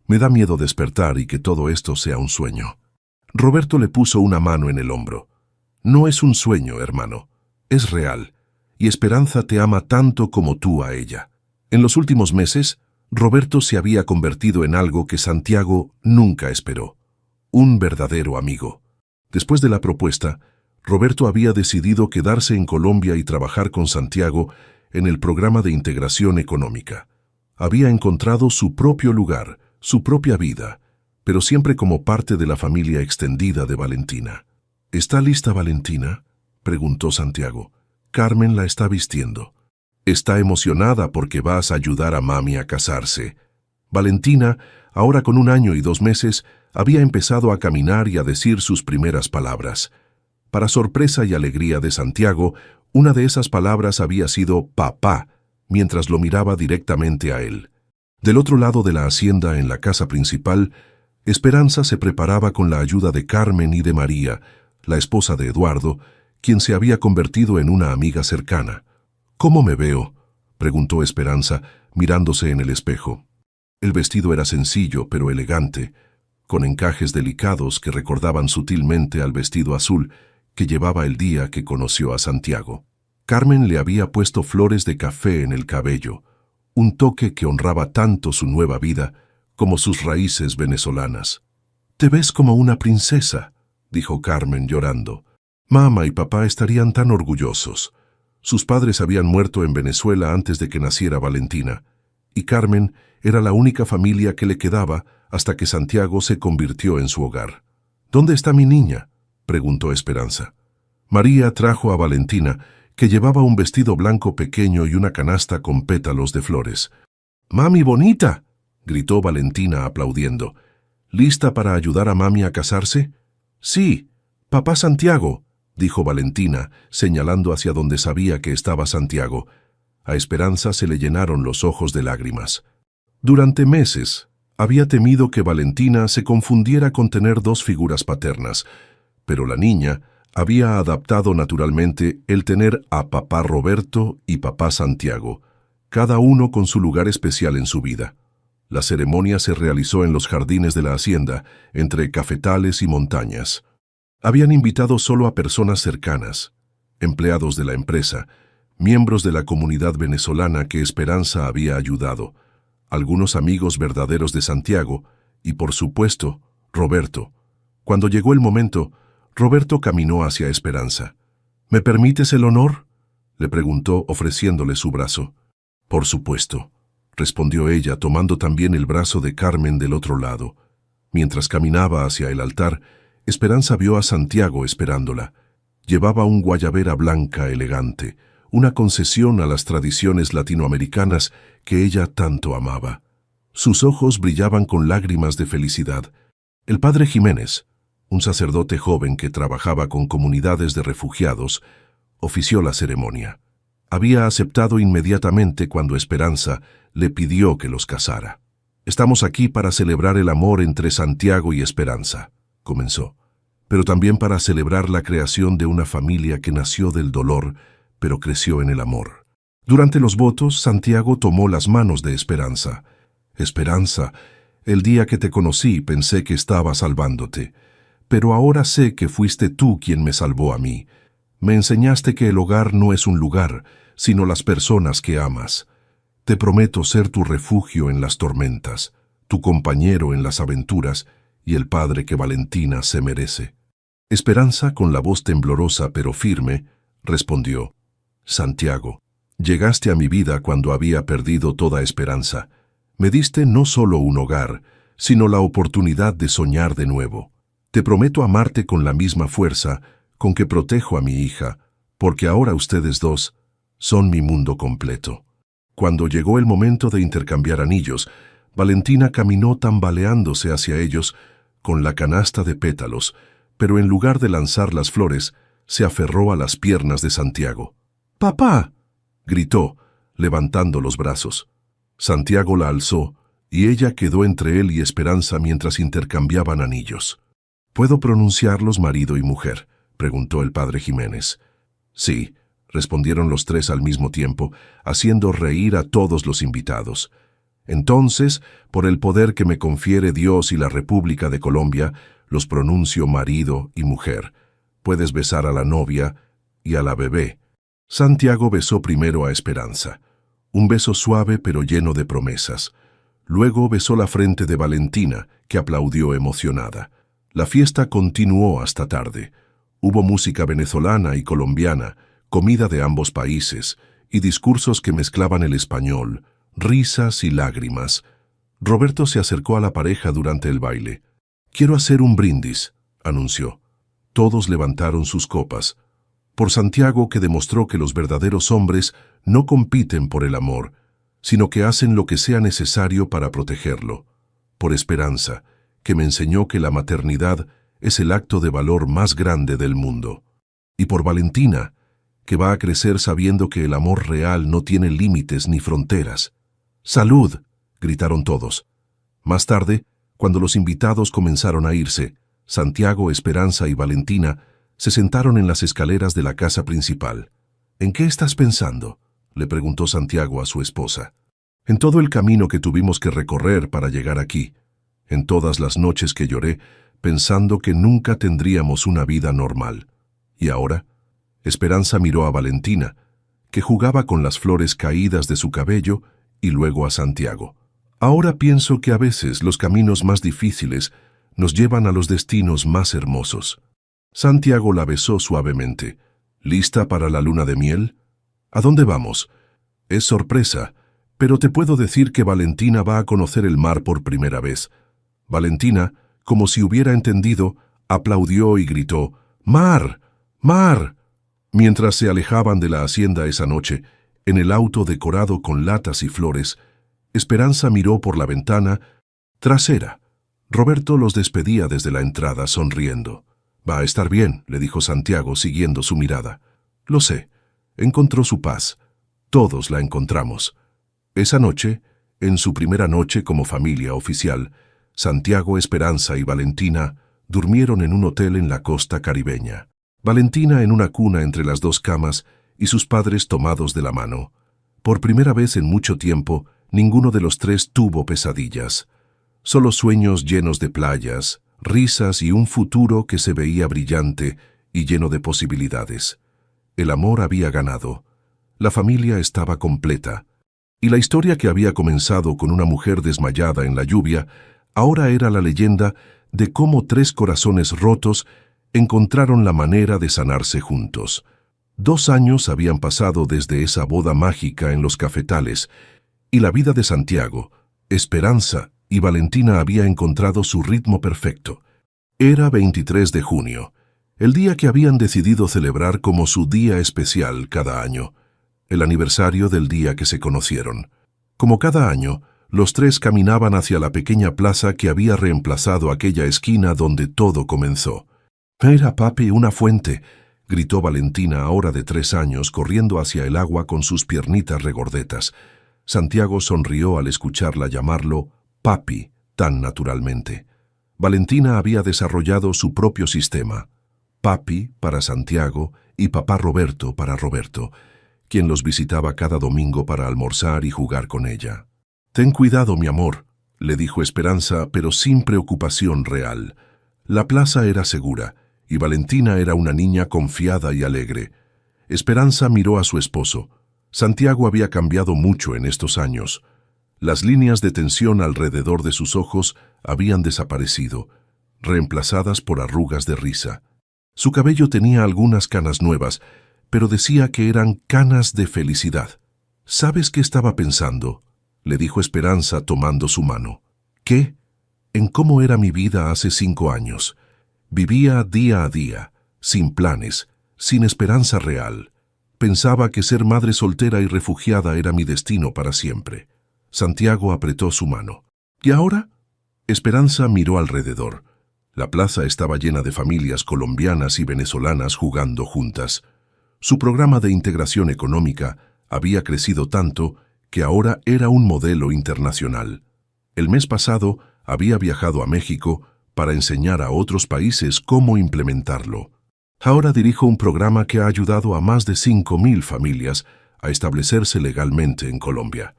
Me da miedo despertar y que todo esto sea un sueño». Roberto le puso una mano en el hombro. «No es un sueño, hermano. Es real, y Esperanza te ama tanto como tú a ella». En los últimos meses, Roberto se había convertido en algo que Santiago nunca esperó: un verdadero amigo. Después de la propuesta, Roberto había decidido quedarse en Colombia y trabajar con Santiago en el programa de integración económica. Había encontrado su propio lugar, su propia vida, pero siempre como parte de la familia extendida de Valentina. «¿Está lista Valentina?», preguntó Santiago. «Carmen la está vistiendo. Está emocionada porque vas a ayudar a mami a casarse». Valentina, ahora con 1 año y 2 meses, había empezado a caminar y a decir sus primeras palabras. Para sorpresa y alegría de Santiago, una de esas palabras había sido «papá», mientras lo miraba directamente a él. Del otro lado de la hacienda, en la casa principal, Esperanza se preparaba con la ayuda de Carmen y de María, la esposa de Eduardo, quien se había convertido en una amiga cercana. «¿Cómo me veo?», preguntó Esperanza, mirándose en el espejo. El vestido era sencillo pero elegante, con encajes delicados que recordaban sutilmente al vestido azul que llevaba el día que conoció a Santiago. Carmen le había puesto flores de café en el cabello, un toque que honraba tanto su nueva vida como sus raíces venezolanas. «Te ves como una princesa», dijo Carmen llorando. «Mamá y papá estarían tan orgullosos». Sus padres habían muerto en Venezuela antes de que naciera Valentina, y Carmen era la única familia que le quedaba hasta que Santiago se convirtió en su hogar. «¿Dónde está mi niña?», preguntó Esperanza. María trajo a Valentina, que llevaba un vestido blanco pequeño y una canasta con pétalos de flores. «¡Mami bonita!», gritó Valentina aplaudiendo. «¿Lista para ayudar a mami a casarse?». «Sí, papá Santiago», dijo Valentina, señalando hacia donde sabía que estaba Santiago. A Esperanza se le llenaron los ojos de lágrimas. Durante meses, había temido que Valentina se confundiera con tener dos figuras paternas, pero la niña había adaptado naturalmente el tener a papá Roberto y papá Santiago, cada uno con su lugar especial en su vida. La ceremonia se realizó en los jardines de la hacienda, entre cafetales y montañas. Habían invitado solo a personas cercanas, empleados de la empresa, miembros de la comunidad venezolana que Esperanza había ayudado, algunos amigos verdaderos de Santiago y, por supuesto, Roberto. Cuando llegó el momento, Roberto caminó hacia Esperanza. «¿Me permites el honor?», le preguntó ofreciéndole su brazo. «Por supuesto», respondió ella tomando también el brazo de Carmen del otro lado. Mientras caminaba hacia el altar, Esperanza vio a Santiago esperándola. Llevaba un guayabera blanca elegante, una concesión a las tradiciones latinoamericanas que ella tanto amaba. Sus ojos brillaban con lágrimas de felicidad. El padre Jiménez, un sacerdote joven que trabajaba con comunidades de refugiados, ofició la ceremonia. Había aceptado inmediatamente cuando Esperanza le pidió que los casara. «Estamos aquí para celebrar el amor entre Santiago y Esperanza», comenzó, «pero también para celebrar la creación de una familia que nació del dolor, pero creció en el amor». Durante los votos, Santiago tomó las manos de Esperanza. «Esperanza, el día que te conocí pensé que estaba salvándote, pero ahora sé que fuiste tú quien me salvó a mí. Me enseñaste que el hogar no es un lugar, sino las personas que amas. Te prometo ser tu refugio en las tormentas, tu compañero en las aventuras y el padre que Valentina se merece». Esperanza, con la voz temblorosa pero firme, respondió: «Santiago, llegaste a mi vida cuando había perdido toda esperanza. Me diste no solo un hogar, sino la oportunidad de soñar de nuevo. Te prometo amarte con la misma fuerza con que protejo a mi hija, porque ahora ustedes dos son mi mundo completo». Cuando llegó el momento de intercambiar anillos, Valentina caminó tambaleándose hacia ellos con la canasta de pétalos, pero en lugar de lanzar las flores, se aferró a las piernas de Santiago. «¡Papá!», gritó, levantando los brazos. Santiago la alzó, y ella quedó entre él y Esperanza mientras intercambiaban anillos. «¿Puedo pronunciarlos marido y mujer?», preguntó el padre Jiménez. «Sí», respondieron los tres al mismo tiempo, haciendo reír a todos los invitados. «Entonces, por el poder que me confiere Dios y la República de Colombia, los pronuncio marido y mujer. Puedes besar a la novia y a la bebé». Santiago besó primero a Esperanza. Un beso suave pero lleno de promesas. Luego besó la frente de Valentina, que aplaudió emocionada. La fiesta continuó hasta tarde. Hubo música venezolana y colombiana, comida de ambos países y discursos que mezclaban el español, risas y lágrimas. Roberto se acercó a la pareja durante el baile. «Quiero hacer un brindis», anunció. Todos levantaron sus copas. Por Santiago, que demostró que los verdaderos hombres no compiten por el amor, sino que hacen lo que sea necesario para protegerlo. Por Esperanza, que me enseñó que la maternidad es el acto de valor más grande del mundo. Y por Valentina, que va a crecer sabiendo que el amor real no tiene límites ni fronteras. «¡Salud!», gritaron todos. Más tarde, cuando los invitados comenzaron a irse, Santiago, Esperanza y Valentina se sentaron en las escaleras de la casa principal. «¿En qué estás pensando?», le preguntó Santiago a su esposa. «En todo el camino que tuvimos que recorrer para llegar aquí, en todas las noches que lloré pensando que nunca tendríamos una vida normal. Y ahora…». Esperanza miró a Valentina, que jugaba con las flores caídas de su cabello, y luego a Santiago. «Ahora pienso que a veces los caminos más difíciles nos llevan a los destinos más hermosos». Santiago la besó suavemente. «¿Lista para la luna de miel?». «¿A dónde vamos?». «Es sorpresa, pero te puedo decir que Valentina va a conocer el mar por primera vez». Valentina, como si hubiera entendido, aplaudió y gritó: «¡Mar! ¡Mar!». Mientras se alejaban de la hacienda esa noche, en el auto decorado con latas y flores, Esperanza miró por la ventana trasera. Roberto los despedía desde la entrada sonriendo. Va a estar bien, le dijo Santiago, siguiendo su mirada. Lo sé. Encontró su paz. Todos la encontramos. Esa noche, en su primera noche como familia oficial, Santiago, Esperanza y Valentina durmieron en un hotel en la costa caribeña. Valentina en una cuna entre las dos camas y sus padres tomados de la mano. Por primera vez en mucho tiempo, ninguno de los tres tuvo pesadillas. Solo sueños llenos de playas, risas y un futuro que se veía brillante y lleno de posibilidades. El amor había ganado. La familia estaba completa. Y la historia que había comenzado con una mujer desmayada en la lluvia, ahora era la leyenda de cómo tres corazones rotos encontraron la manera de sanarse juntos. 2 años habían pasado desde esa boda mágica en los cafetales, y la vida de Santiago, Esperanza y Valentina había encontrado su ritmo perfecto. Era 23 de junio, el día que habían decidido celebrar como su día especial cada año, el aniversario del día que se conocieron. Como cada año, los tres caminaban hacia la pequeña plaza que había reemplazado aquella esquina donde todo comenzó. «Mira, papi, una fuente», gritó Valentina, ahora de 3 años, corriendo hacia el agua con sus piernitas regordetas. Santiago sonrió al escucharla llamarlo papi tan naturalmente. Valentina había desarrollado su propio sistema. Papi para Santiago y papá Roberto para Roberto, quien los visitaba cada domingo para almorzar y jugar con ella. «Ten cuidado, mi amor», le dijo Esperanza, pero sin preocupación real. La plaza era segura, y Valentina era una niña confiada y alegre. Esperanza miró a su esposo. Santiago había cambiado mucho en estos años. Las líneas de tensión alrededor de sus ojos habían desaparecido, reemplazadas por arrugas de risa. Su cabello tenía algunas canas nuevas, pero decía que eran canas de felicidad. «¿Sabes qué estaba pensando?», le dijo Esperanza tomando su mano. «¿Qué? En cómo era mi vida hace 5 años. Vivía día a día, sin planes, sin esperanza real. Pensaba que ser madre soltera y refugiada era mi destino para siempre». Santiago apretó su mano. «¿Y ahora?». Esperanza miró alrededor. La plaza estaba llena de familias colombianas y venezolanas jugando juntas. Su programa de integración económica había crecido tanto que ahora era un modelo internacional. El mes pasado había viajado a México para enseñar a otros países cómo implementarlo. Ahora dirijo un programa que ha ayudado a más de 5.000 familias a establecerse legalmente en Colombia.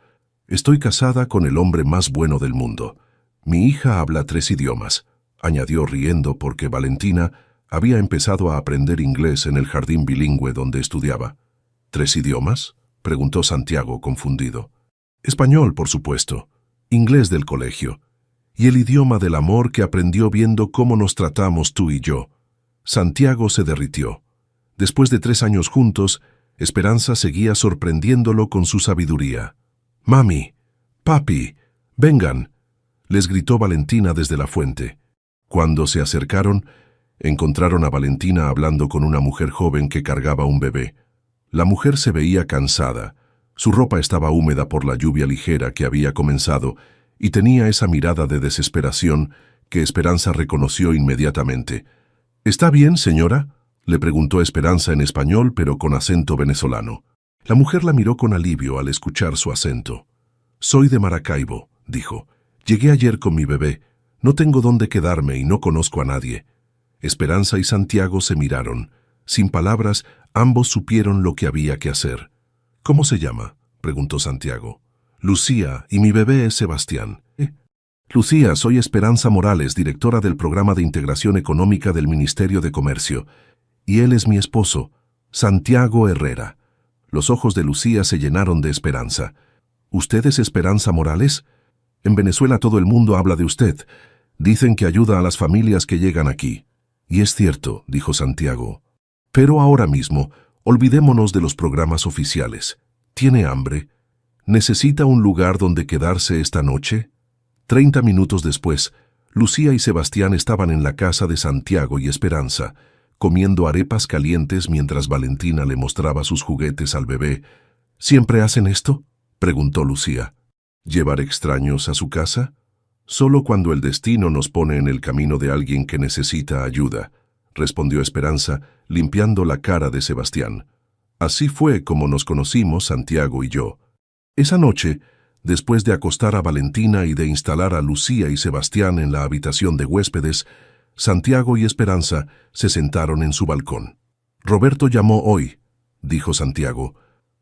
Estoy casada con el hombre más bueno del mundo. Mi hija habla 3 idiomas, añadió riendo porque Valentina había empezado a aprender inglés en el jardín bilingüe donde estudiaba. «¿3 idiomas?», preguntó Santiago, confundido. «Español, por supuesto, inglés del colegio, y el idioma del amor que aprendió viendo cómo nos tratamos tú y yo». Santiago se derritió. Después de 3 años juntos, Esperanza seguía sorprendiéndolo con su sabiduría. «Mami, papi, vengan», les gritó Valentina desde la fuente. Cuando se acercaron, encontraron a Valentina hablando con una mujer joven que cargaba un bebé. La mujer se veía cansada. Su ropa estaba húmeda por la lluvia ligera que había comenzado y tenía esa mirada de desesperación que Esperanza reconoció inmediatamente. «¿Está bien, señora?», le preguntó Esperanza en español, pero con acento venezolano. La mujer la miró con alivio al escuchar su acento. «Soy de Maracaibo», dijo. «Llegué ayer con mi bebé. No tengo dónde quedarme y no conozco a nadie». Esperanza y Santiago se miraron. Sin palabras, ambos supieron lo que había que hacer. «¿Cómo se llama?», preguntó Santiago. «Lucía, y mi bebé es Sebastián». «Lucía, soy Esperanza Morales, directora del Programa de Integración Económica del Ministerio de Comercio. Y él es mi esposo, Santiago Herrera». Los ojos de Lucía se llenaron de esperanza. «¿Usted es Esperanza Morales? En Venezuela todo el mundo habla de usted. Dicen que ayuda a las familias que llegan aquí». «Y es cierto», dijo Santiago. «Pero ahora mismo, olvidémonos de los programas oficiales. ¿Tiene hambre? ¿Necesita un lugar donde quedarse esta noche?». 30 minutos después, Lucía y Sebastián estaban en la casa de Santiago y Esperanza, comiendo arepas calientes mientras Valentina le mostraba sus juguetes al bebé. «¿Siempre hacen esto?», preguntó Lucía. «¿Llevar extraños a su casa?». «Solo cuando el destino nos pone en el camino de alguien que necesita ayuda», respondió Esperanza, limpiando la cara de Sebastián. Así fue como nos conocimos Santiago y yo. Esa noche, después de acostar a Valentina y de instalar a Lucía y Sebastián en la habitación de huéspedes, Santiago y Esperanza se sentaron en su balcón. «Roberto llamó hoy», dijo Santiago.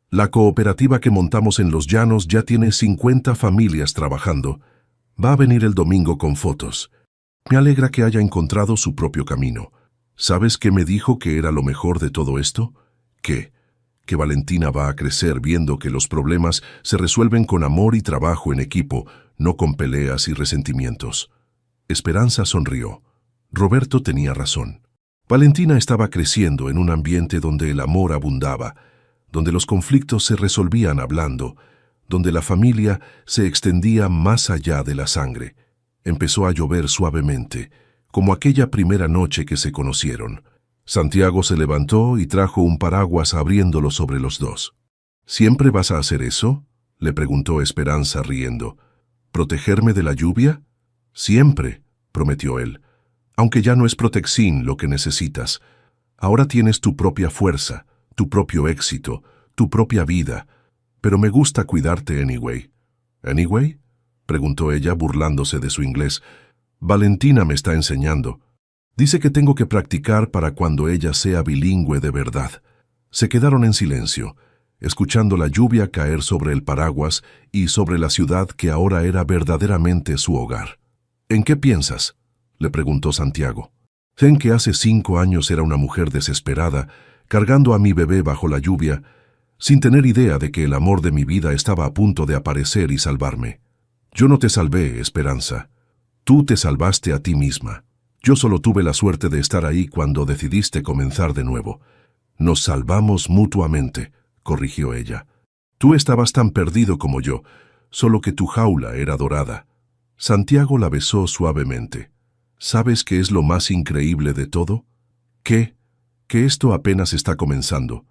«La cooperativa que montamos en Los Llanos ya tiene 50 familias trabajando. Va a venir el domingo con fotos. Me alegra que haya encontrado su propio camino. ¿Sabes qué me dijo que era lo mejor de todo esto? ¿Qué? Que Valentina va a crecer viendo que los problemas se resuelven con amor y trabajo en equipo, no con peleas y resentimientos». Esperanza sonrió. Roberto tenía razón. Valentina estaba creciendo en un ambiente donde el amor abundaba, donde los conflictos se resolvían hablando, donde la familia se extendía más allá de la sangre. Empezó a llover suavemente, como aquella primera noche que se conocieron. Santiago se levantó y trajo un paraguas abriéndolo sobre los dos. «¿Siempre vas a hacer eso?», le preguntó Esperanza riendo. «¿Protegerme de la lluvia?». «Siempre», prometió él. «Aunque ya no es Protexin lo que necesitas. Ahora tienes tu propia fuerza, tu propio éxito, tu propia vida. Pero me gusta cuidarte anyway». «¿Anyway?», preguntó ella burlándose de su inglés. «Valentina me está enseñando. Dice que tengo que practicar para cuando ella sea bilingüe de verdad». Se quedaron en silencio, escuchando la lluvia caer sobre el paraguas y sobre la ciudad que ahora era verdaderamente su hogar. «¿En qué piensas?», le preguntó Santiago. «En que hace 5 años era una mujer desesperada, cargando a mi bebé bajo la lluvia, sin tener idea de que el amor de mi vida estaba a punto de aparecer y salvarme. Yo no te salvé, Esperanza. Tú te salvaste a ti misma. Yo solo tuve la suerte de estar ahí cuando decidiste comenzar de nuevo. Nos salvamos mutuamente», corrigió ella. «Tú estabas tan perdido como yo, solo que tu jaula era dorada». Santiago la besó suavemente. «¿Sabes qué es lo más increíble de todo? ¿Qué? Que esto apenas está comenzando.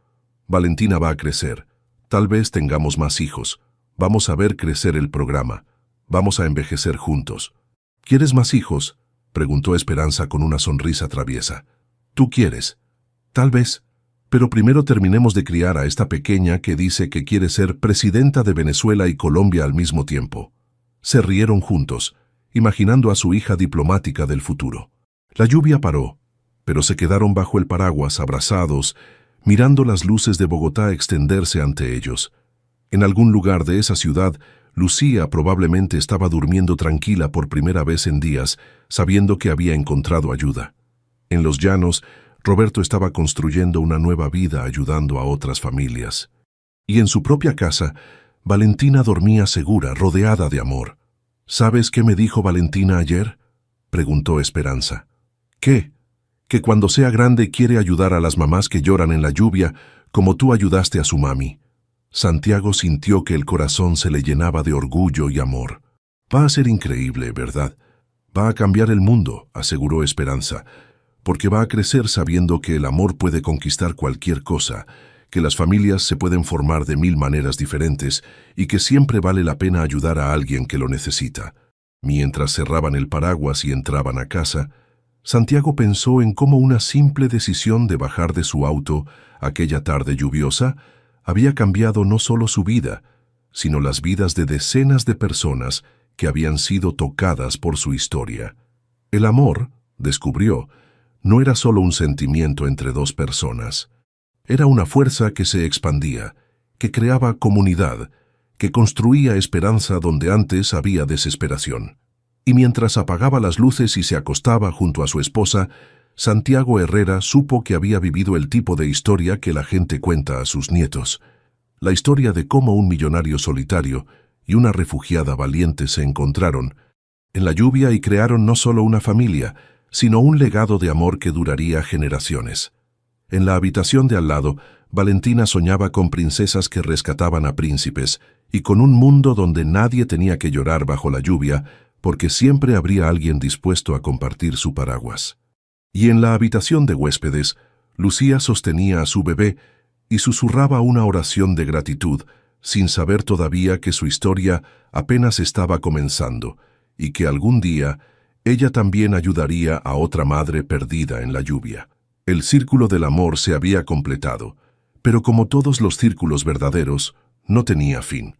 Valentina va a crecer. Tal vez tengamos más hijos. Vamos a ver crecer el programa. Vamos a envejecer juntos». «¿Quieres más hijos?», preguntó Esperanza con una sonrisa traviesa. «¿Tú quieres?». «Tal vez. Pero primero terminemos de criar a esta pequeña que dice que quiere ser presidenta de Venezuela y Colombia al mismo tiempo». Se rieron juntos, imaginando a su hija diplomática del futuro. La lluvia paró, pero se quedaron bajo el paraguas abrazados, mirando las luces de Bogotá extenderse ante ellos. En algún lugar de esa ciudad, Lucía probablemente estaba durmiendo tranquila por primera vez en días, sabiendo que había encontrado ayuda. En Los Llanos, Roberto estaba construyendo una nueva vida ayudando a otras familias. Y en su propia casa, Valentina dormía segura, rodeada de amor. «¿Sabes qué me dijo Valentina ayer?», preguntó Esperanza. «¿Qué? Que cuando sea grande quiere ayudar a las mamás que lloran en la lluvia, como tú ayudaste a su mami». Santiago sintió que el corazón se le llenaba de orgullo y amor. «Va a ser increíble, ¿verdad? Va a cambiar el mundo», aseguró Esperanza, «porque va a crecer sabiendo que el amor puede conquistar cualquier cosa, que las familias se pueden formar de 1000 maneras diferentes y que siempre vale la pena ayudar a alguien que lo necesita». Mientras cerraban el paraguas y entraban a casa, Santiago pensó en cómo una simple decisión de bajar de su auto aquella tarde lluviosa había cambiado no solo su vida, sino las vidas de decenas de personas que habían sido tocadas por su historia. El amor, descubrió, no era solo un sentimiento entre dos personas. Era una fuerza que se expandía, que creaba comunidad, que construía esperanza donde antes había desesperación. Y mientras apagaba las luces y se acostaba junto a su esposa, Santiago Herrera supo que había vivido el tipo de historia que la gente cuenta a sus nietos. La historia de cómo un millonario solitario y una refugiada valiente se encontraron en la lluvia y crearon no solo una familia, sino un legado de amor que duraría generaciones. En la habitación de al lado, Valentina soñaba con princesas que rescataban a príncipes y con un mundo donde nadie tenía que llorar bajo la lluvia porque siempre habría alguien dispuesto a compartir su paraguas. Y en la habitación de huéspedes, Lucía sostenía a su bebé y susurraba una oración de gratitud, sin saber todavía que su historia apenas estaba comenzando y que algún día ella también ayudaría a otra madre perdida en la lluvia. El círculo del amor se había completado, pero como todos los círculos verdaderos, no tenía fin.